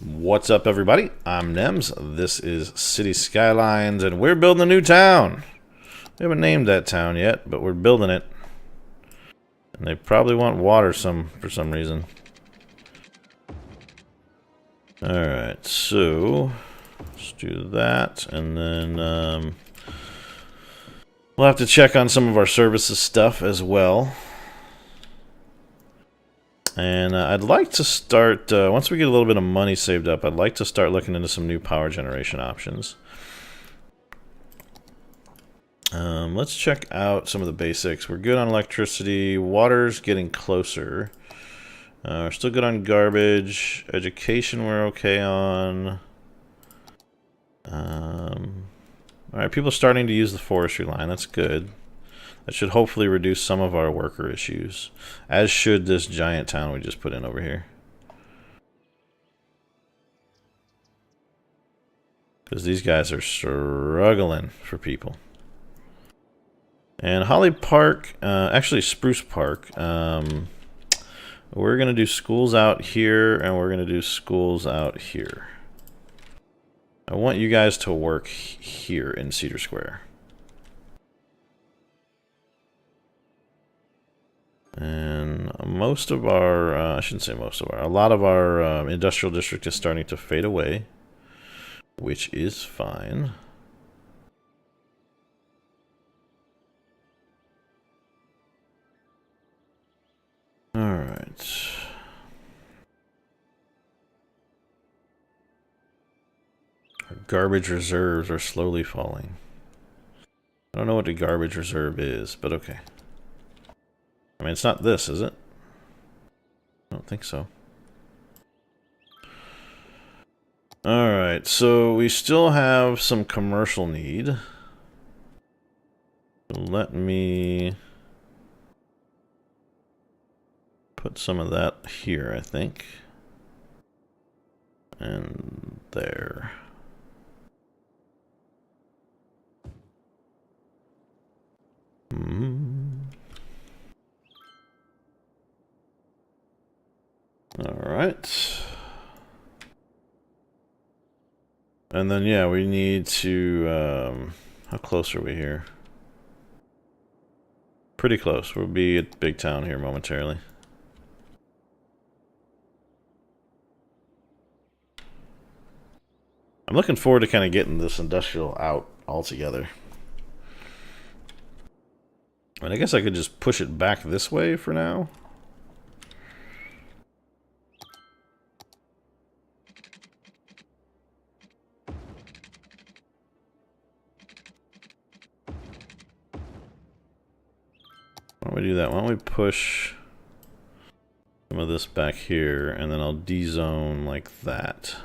What's up, everybody? I'm Nems. This is City Skylines, and we're building a new town. We haven't named that town yet, but we're building it. And they probably want water for some reason. Alright, so let's do that, and then we'll have to check on some of our services stuff as well. And I'd like to start, once we get a little bit of money saved up, I'd like to start looking into some new power generation options. Let's check out some of the basics. We're good on electricity. Water's getting closer. We're still good on garbage. Education we're okay on. Alright, people are starting to use the forestry line. That's good. That should hopefully reduce some of our worker issues. As should this giant town we just put in over here. Because these guys are struggling for people. And Holly Park, actually Spruce Park, we're going to do schools out here, and we're going to do schools out here. I want you guys to work here in Cedar Square. And most of our, I shouldn't say most of our, a lot of our industrial district is starting to fade away, which is fine. Alright. Our garbage reserves are slowly falling. I don't know what the garbage reserve is, but okay. I mean, it's not this, is it? I don't think so. Alright, so we still have some commercial need. Let me put some of that here, I think. And there. Alright. And then, yeah, we need to, how close are we here? Pretty close. We'll be at Big Town here momentarily. I'm looking forward to kind of getting this industrial out altogether. And I guess I could just push it back this way for now. Why don't we do that? Why don't we push some of this back here, and then I'll D-zone like that.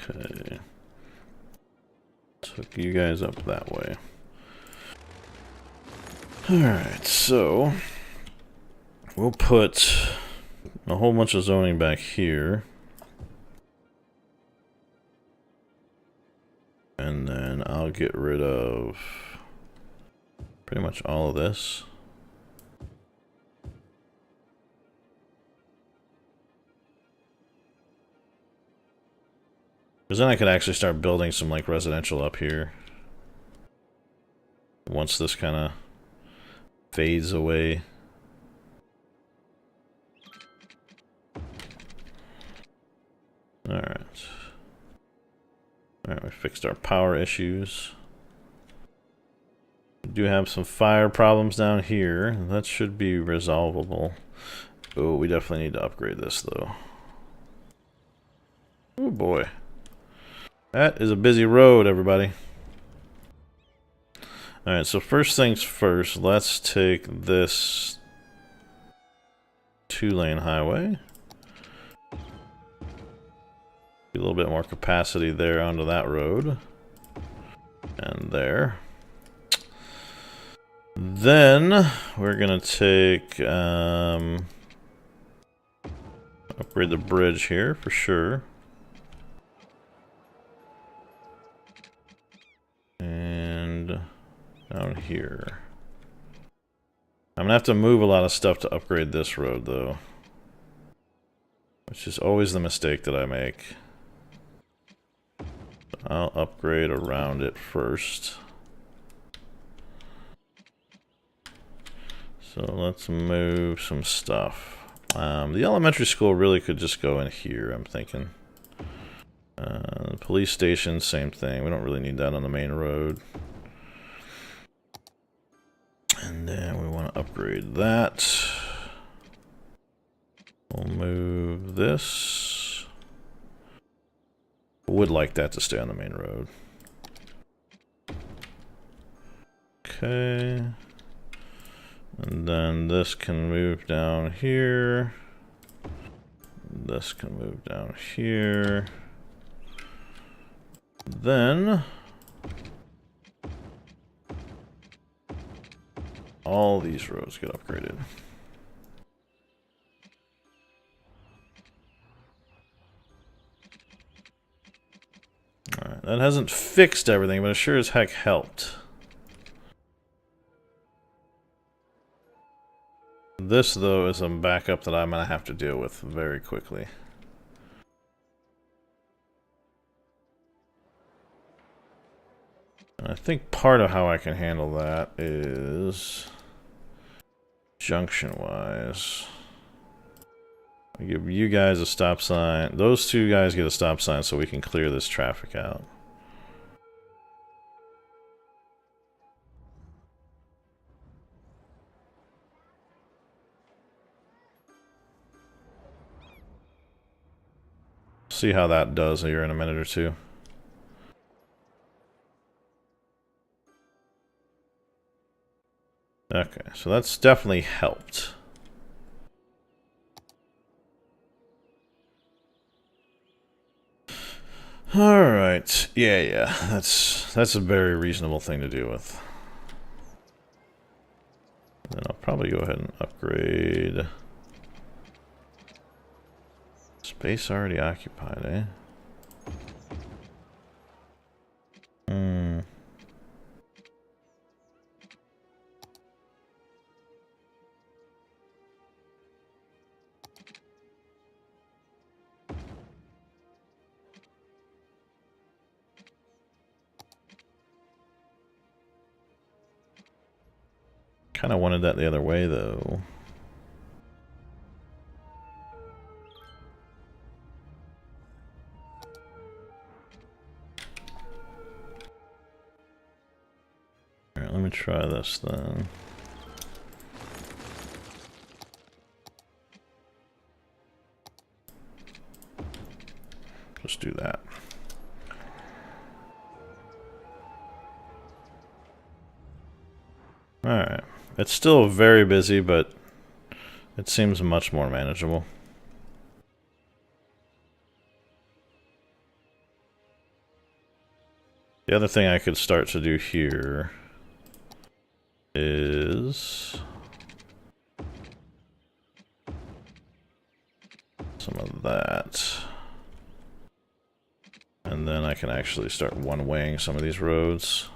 Okay. Took you guys up that way. Alright, so we'll put a whole bunch of zoning back here. And then I'll get rid of pretty much all of this. Because then I could actually start building some like residential up here. Once this kind of fades away. Alright. Alright, we fixed our power issues. We do have some fire problems down here. That should be resolvable. Oh, we definitely need to upgrade this though. Oh boy. That is a busy road, everybody. Alright, so first things first, let's take this 2-lane highway. A little bit more capacity there onto that road. And there. Then we're gonna take upgrade the bridge here for sure. And down here. I'm gonna have to move a lot of stuff to upgrade this road though. Which is always the mistake that I make. I'll upgrade around it first. So let's move some stuff. The elementary school really could just go in here, I'm thinking. The police station, same thing. We don't really need that on the main road. And then we want to upgrade that. We'll move this. Would like that to stay on the main road. Okay. And then this can move down here. This can move down here. Then all these roads get upgraded. Alright, that hasn't fixed everything, but it sure as heck helped. This, though, is a backup that I'm going to have to deal with very quickly. And I think part of how I can handle that is junction-wise. I give you guys a stop sign. Those two guys get a stop sign so we can clear this traffic out. See how that does here in a minute or two. Okay, so that's definitely helped. Alright, yeah, that's a very reasonable thing to deal with. Then I'll probably go ahead and upgrade. Space already occupied, eh? Kind of wanted that the other way, though. Alright, let me try this then. Just do that. Alright. It's still very busy, but it seems much more manageable. The other thing I could start to do here is some of that. And then I can actually start one-waying some of these roads.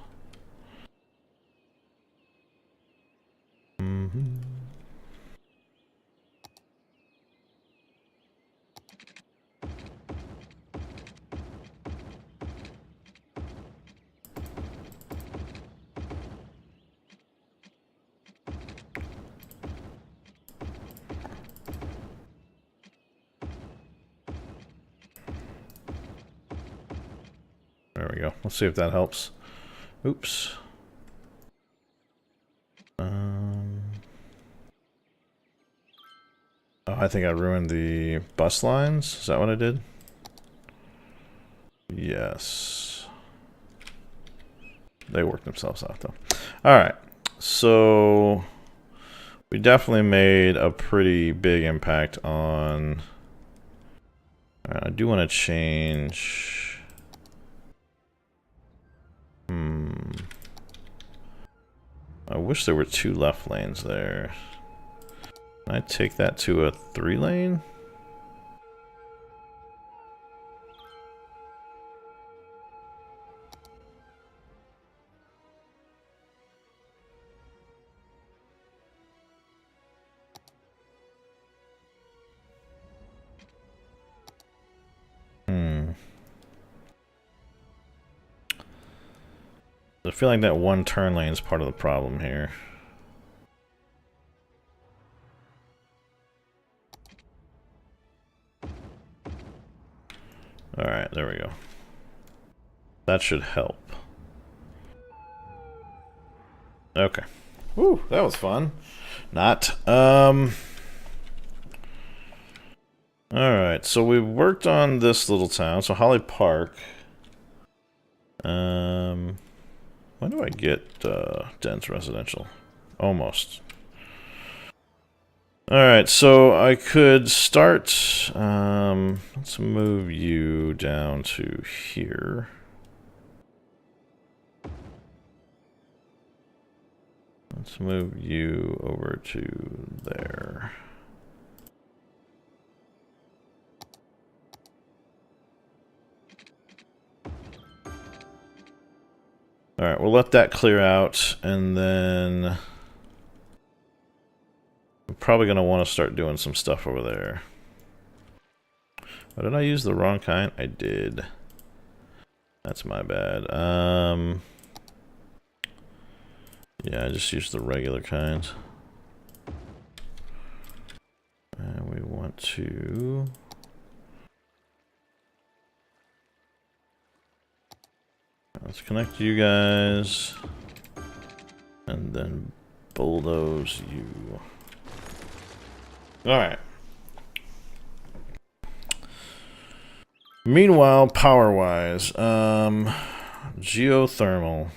There we go. Let's see if that helps. Oops. Oh, I think I ruined the bus lines. Is that what I did? Yes. They worked themselves out, though. Alright, so we definitely made a pretty big impact on... Alright, I do want to change... I wish there were 2 left lanes there. Can I take that to a 3 lane? I feel like that 1 turn lane is part of the problem here. Alright, there we go. That should help. Okay. Woo, that was fun. Not. Alright, so we worked on this little town. So Holly Park. When do I get dense residential? Almost. Alright, so I could start... let's move you down to here. Let's move you over to there. Alright, we'll let that clear out, and then... I'm probably going to want to start doing some stuff over there. Oh, did I use the wrong kind? I did. That's my bad. Yeah, I just used the regular kind. And we want to... Let's connect you guys. And then bulldoze you. Alright. Meanwhile, power-wise, geothermal.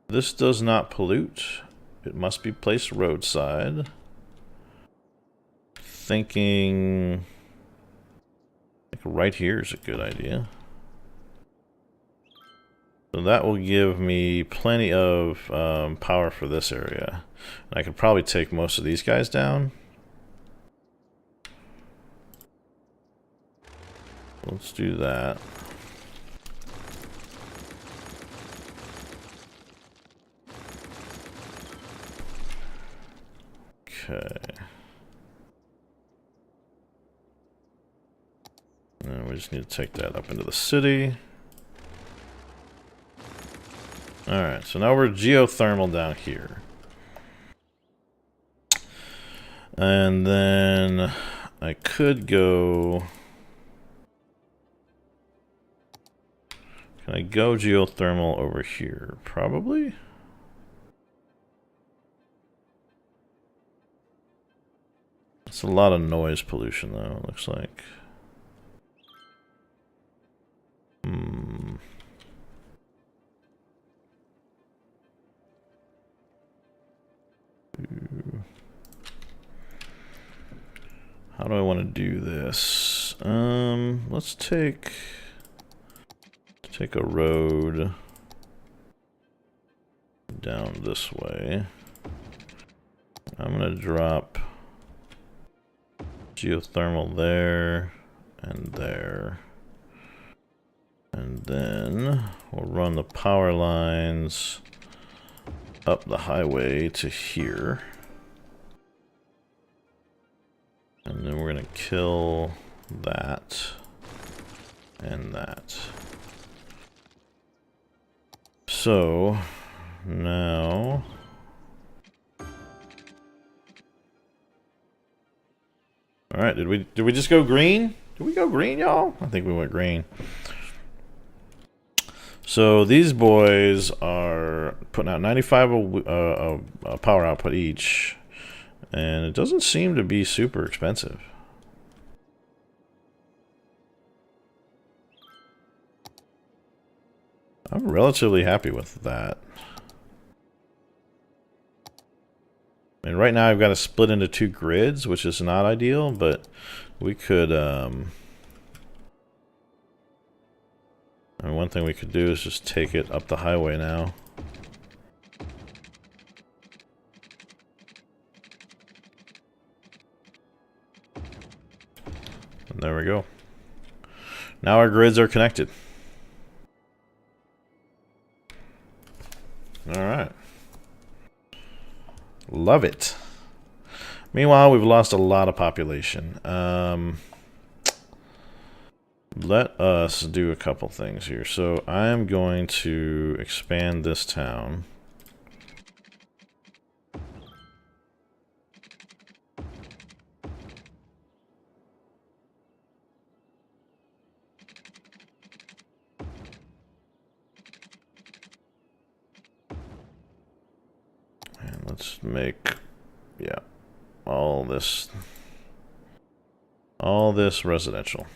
This does not pollute. It must be placed roadside. Thinking... like right here is a good idea. So that will give me plenty of power for this area. And I could probably take most of these guys down. Let's do that. Okay. And we just need to take that up into the city. Alright, so now we're geothermal down here. And then I could go... Can I go geothermal over here? Probably? It's a lot of noise pollution though, it looks like. How do I want to do this? Let's take a road down this way. I'm gonna drop geothermal there and there. And then we'll run the power lines up the highway to here. And then we're gonna kill that and that. So now alright, did we just go green? Did we go green, y'all? I think we went green. So these boys are putting out 95 power output each. And it doesn't seem to be super expensive. I'm relatively happy with that. And right now I've got to split into 2 grids, which is not ideal, but we could, I mean, one thing we could do is just take it up the highway now. And there we go. Now our grids are connected. Alright. Love it. Meanwhile, we've lost a lot of population. Let us do a couple things here. So I am going to expand this town. And let's make, yeah, all this residential.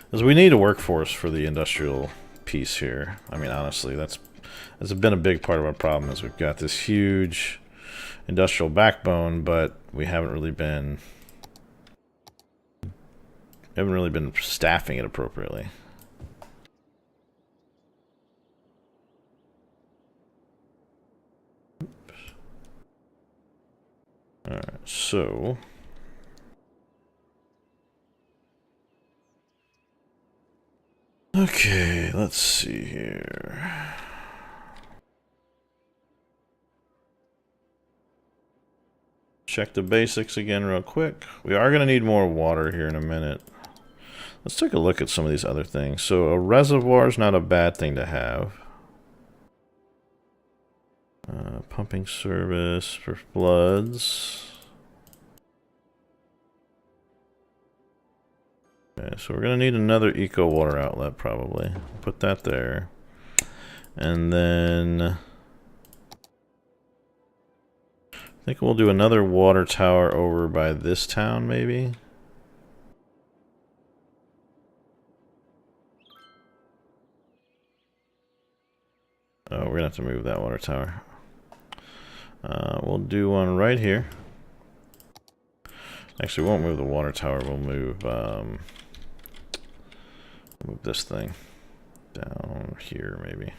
Because we need a workforce for the industrial piece here. I mean, honestly, that's been a big part of our problem, is we've got this huge industrial backbone, but we haven't really been staffing it appropriately. All right, so okay, let's see here. Check the basics again real quick. We are going to need more water here in a minute. Let's take a look at some of these other things. So a reservoir is not a bad thing to have. Pumping service for floods. Okay, so we're going to need another eco water outlet probably. Put that there. And then I think we'll do another water tower over by this town maybe. Oh, we're going to have to move that water tower. We'll do one right here. Actually, we won't move the water tower. We'll move this thing down here, maybe.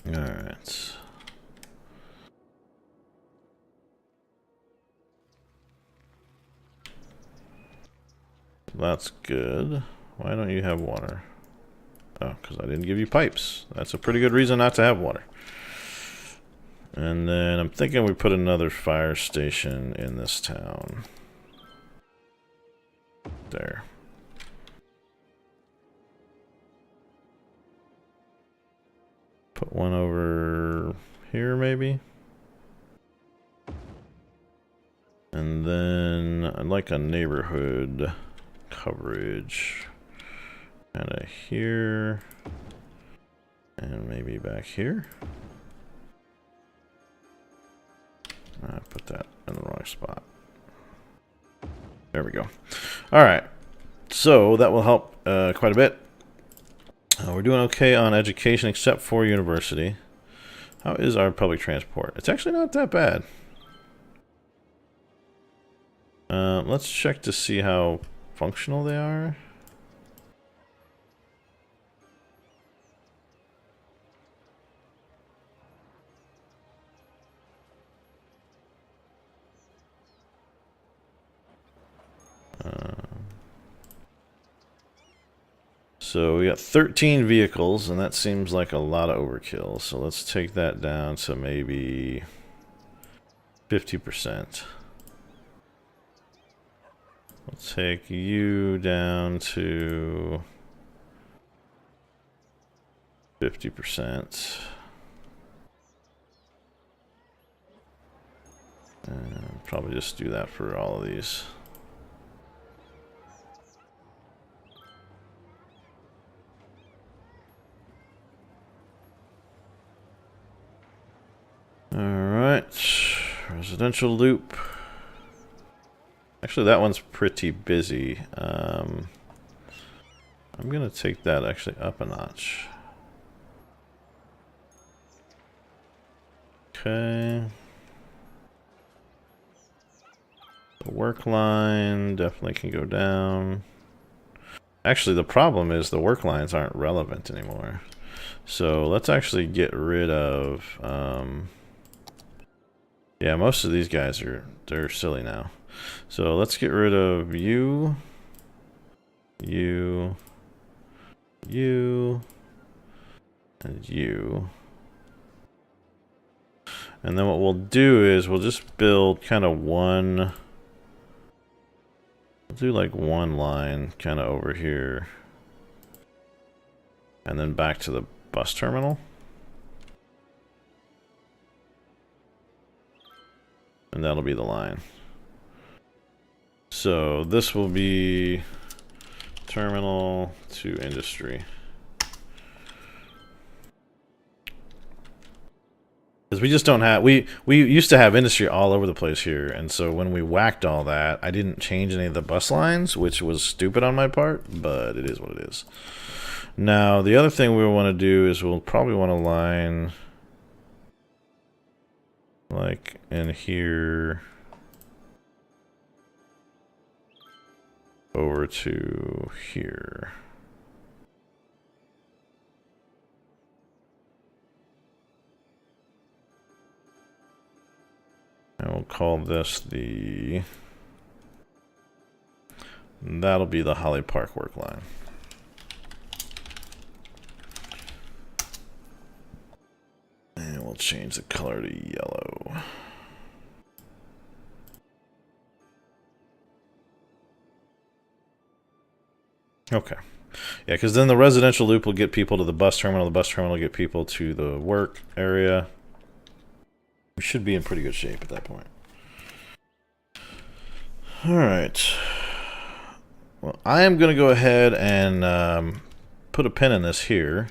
All right. That's good. Why don't you have water? Oh, because I didn't give you pipes. That's a pretty good reason not to have water. And then I'm thinking we put another fire station in this town. There. Put one over here, maybe. And then I'd like a neighborhood coverage. Kind of here. And maybe back here. I put that in the wrong spot. There we go. Alright. So that will help quite a bit. We're doing okay on education except for university. How is our public transport? It's actually not that bad. Let's check to see how functional they are. So we got 13 vehicles, and that seems like a lot of overkill. So let's take that down to maybe 50%. We'll take you down to 50%. And probably just do that for all of these. Alright, residential loop. Actually, that one's pretty busy. I'm going to take that actually up a notch. Okay. The work line definitely can go down. Actually, the problem is the work lines aren't relevant anymore. So let's actually get rid of... yeah, most of these guys they're silly now. So let's get rid of you, you, you, and you. And then what we'll do is we'll just build kind of one... we'll do like one line kind of over here. And then back to the bus terminal. And that'll be the line. So this will be terminal to industry. Because we just don't have, we used to have industry all over the place here, and so when we whacked all that, I didn't change any of the bus lines, which was stupid on my part, but it is what it is. Now, the other thing we want to do is we'll probably want to line like in here over to here. And we'll call this the... that'll be the Holly Park work line. And we'll change the color to yellow. Okay. Yeah, because then the residential loop will get people to the bus terminal will get people to the work area. We should be in pretty good shape at that point. Alright. Well, I am going to go ahead and put a pin in this here.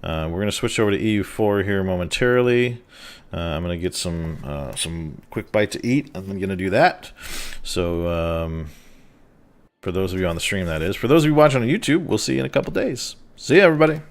We're going to switch over to EU4 here momentarily. I'm going to get some quick bite to eat. I'm going to do that. So, for those of you on the stream, that is. For those of you watching on YouTube, we'll see you in a couple days. See you, everybody.